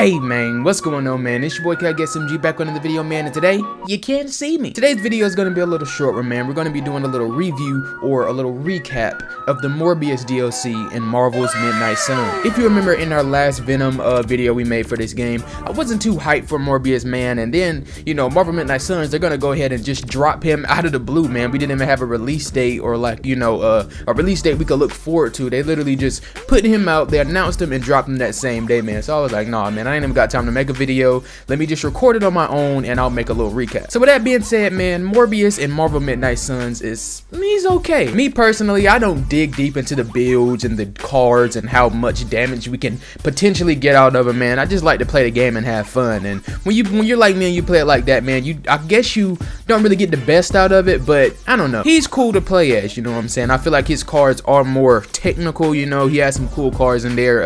Hey man, what's going on, man? It's your boy SMG back on the video, man, and today you can't see me. Today's video is going to be a little short one, man. We're going to be doing a little review or a little recap of the Morbius DLC in Marvel's Midnight Suns. If you remember in our last Venom video we made for this game, I wasn't too hyped for Morbius, man, and then, you know, Marvel Midnight Suns, they're going to go ahead and just drop him out of the blue, man. We didn't even have a release date or like, you know, a release date we could look forward to. They literally just put him out, they announced him and dropped him that same day, man. So I was like, nah, man, I ain't even got time to make a video. Let me just record it on my own and I'll make a little recap. So with that being said, man, Morbius in Marvel Midnight Suns he's okay. Me personally, I don't dig deep into the builds and the cards and how much damage we can potentially get out of him, man. I just like to play the game and have fun. And when you're like me and you play it like that, man, I guess you don't really get the best out of it, but I don't know. He's cool to play as, you know what I'm saying? I feel like his cards are more technical, you know. He has some cool cards in there.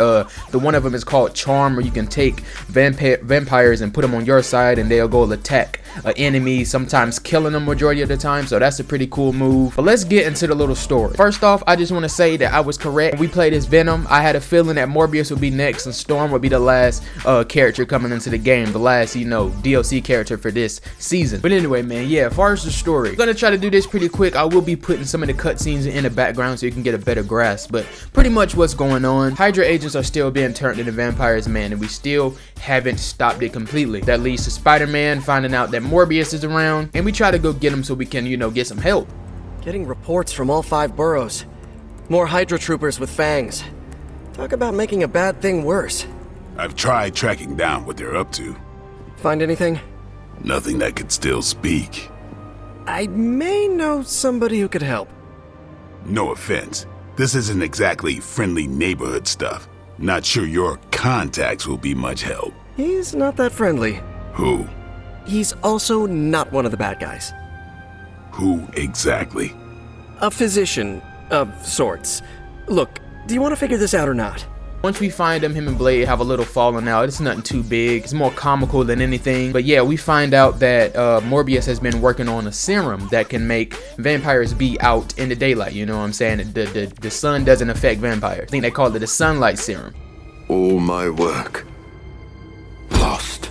The one of them is called Charm, where you can take vampires and put them on your side and they'll go attack an enemy, sometimes killing them majority of the time. So that's a pretty cool move. But let's get into the little story. First off, I just want to say that I was correct. When we played as Venom, I had a feeling that Morbius would be next and Storm would be the last character coming into the game, the last, you know, DLC character for this season. But anyway, man, yeah, as far as the story, I'm gonna try to do this pretty quick. I will be putting some of the cutscenes in the background so you can get a better grasp, but pretty much what's going on. Hydra agents are still being turned into vampires, man, and we still haven't stopped it completely. That leads to Spider-Man finding out that Morbius is around, and we try to go get him so we can, you know, get some help. Getting reports from all 5 boroughs. More Hydra troopers with fangs. Talk about making a bad thing worse. I've tried tracking down what they're up to. Find anything? Nothing that could still speak. I may know somebody who could help. No offense. This isn't exactly friendly neighborhood stuff. Not sure your contacts will be much help. He's not that friendly. Who? He's also not one of the bad guys. Who exactly? A physician of sorts. Look, do you want to figure this out or not? Once we find him and Blade have a little falling out. It's nothing too big. It's more comical than anything. But yeah, we find out that Morbius has been working on a serum that can make vampires be out in the daylight. You know what I'm saying? The sun doesn't affect vampires. I think they call it a sunlight serum. All my work lost.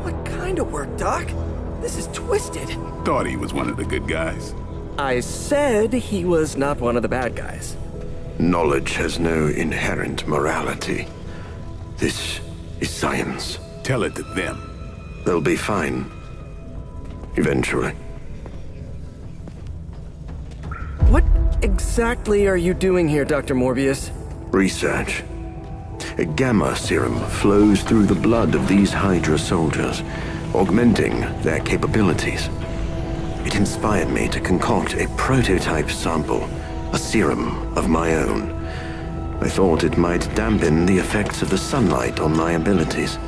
What kind of work, Doc? This is twisted. Thought he was one of the good guys. I said he was not one of the bad guys. Knowledge has no inherent morality. This is science. Tell it to them. They'll be fine. Eventually. What exactly are you doing here, Dr. Morbius? Research. A gamma serum flows through the blood of these Hydra soldiers, augmenting their capabilities. It inspired me to concoct a prototype sample, a serum of my own. I thought it might dampen the effects of the sunlight on my abilities,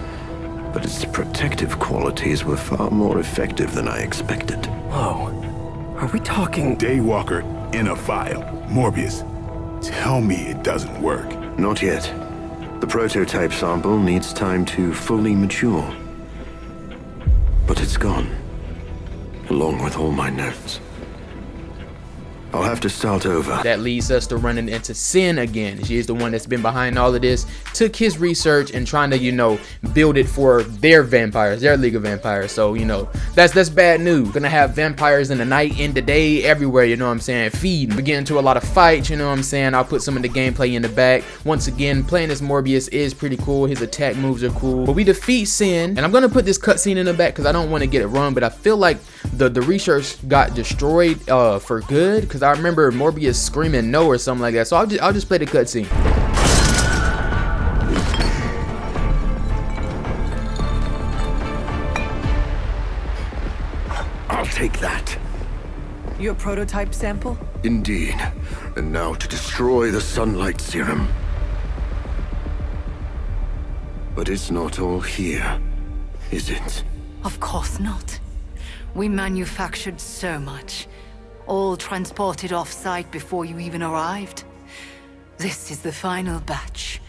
but its protective qualities were far more effective than I expected. Whoa. Are we talking... Daywalker in a file. Morbius, tell me it doesn't work. Not yet. The prototype sample needs time to fully mature. But it's gone, along with all my notes. I'll have to start over. That leads us to running into Sin again. She is the one that's been behind all of this, took his research and trying to, you know, build it for their vampires, their League of Vampires. So, you know, that's bad news. Gonna have vampires in the night, in the day, everywhere, you know what I'm saying, feeding. We get into a lot of fights, you know what I'm saying. I'll put some of the gameplay in the back. Once again, playing as Morbius is pretty cool. His attack moves are cool. But we defeat Sin, and I'm gonna put this cutscene in the back because I don't want to get it wrong, but I feel like the research got destroyed for good, because I remember Morbius screaming no or something like that. So I'll just play the cutscene. I'll take that. Your prototype sample? Indeed. And now to destroy the sunlight serum. But it's not all here, is it? Of course not. We manufactured so much. all transported off-site before you even arrived. This is the final batch.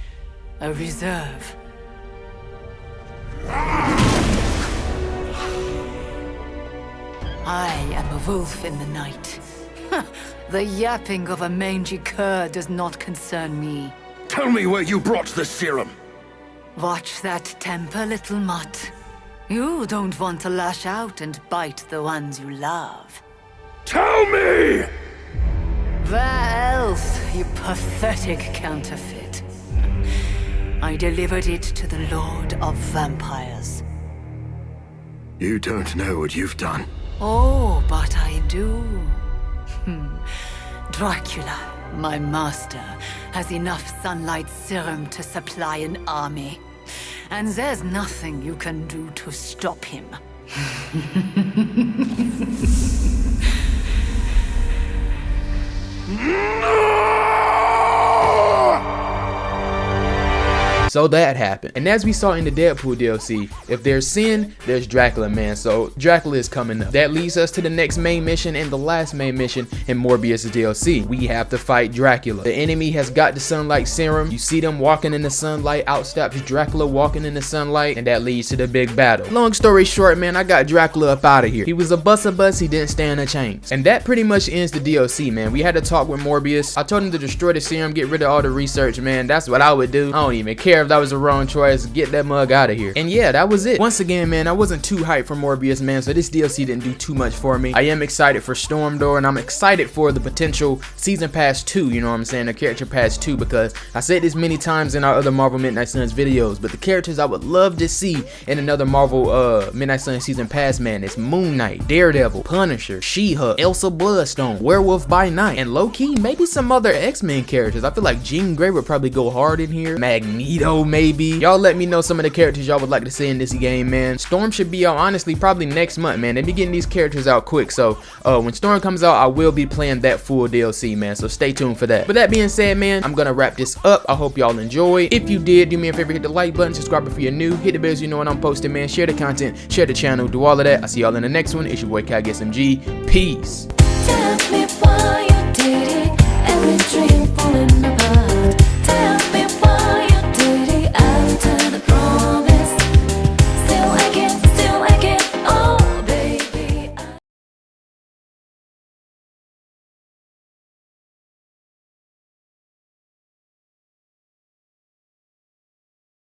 A reserve. I am a wolf in the night. The yapping of a mangy cur does not concern me. Tell me where you brought the serum. Watch that temper, little mutt. You don't want to lash out and bite the ones you love. Tell me! Where else, you pathetic counterfeit? I delivered it to the Lord of Vampires. You don't know what you've done. Oh, but I do. Dracula, my master, has enough sunlight serum to supply an army. And there's nothing you can do to stop him. So that happened. And as we saw in the Deadpool DLC, if there's sin, there's Dracula, man. So Dracula is coming up. That leads us to the next main mission and the last main mission in Morbius DLC. We have to fight Dracula. The enemy has got the sunlight serum. You see them walking in the sunlight, outsteps Dracula walking in the sunlight, and that leads to the big battle. Long story short, man, I got Dracula up out of here. He was a bus, he didn't stand a chance. And that pretty much ends the DLC, man. We had to talk with Morbius. I told him to destroy the serum, get rid of all the research, man. That's what I would do. I don't even care if that was the wrong choice. Get that mug out of here. And yeah, that was it. Once again, man, I wasn't too hyped for Morbius, man, so this DLC didn't do too much for me. I am excited for Storm Door, and I'm excited for the potential Season Pass 2, you know what I'm saying, the Character Pass 2, because I said this many times in our other Marvel Midnight Suns videos, but the characters I would love to see in another Marvel Midnight Suns Season Pass, man, is Moon Knight, Daredevil, Punisher, She-Hulk, Elsa Bloodstone, Werewolf by Night, and low-key, maybe some other X-Men characters. I feel like Jean Grey would probably go hard in here. Magneto, maybe. Y'all let me know some of the characters y'all would like to see in this game, man. Storm should be out, honestly, probably next month, man. They be getting these characters out quick, so when Storm comes out, I will be playing that full DLC, man, so stay tuned for that. But that being said, man, I'm gonna wrap this up. I hope y'all enjoyed. If you did, do me a favor, hit the like button, subscribe if you're new, hit the bell so you know when I'm posting, man. Share the content, share the channel, do all of that. I'll see y'all in the next one. It's your boy KGSMG. Peace.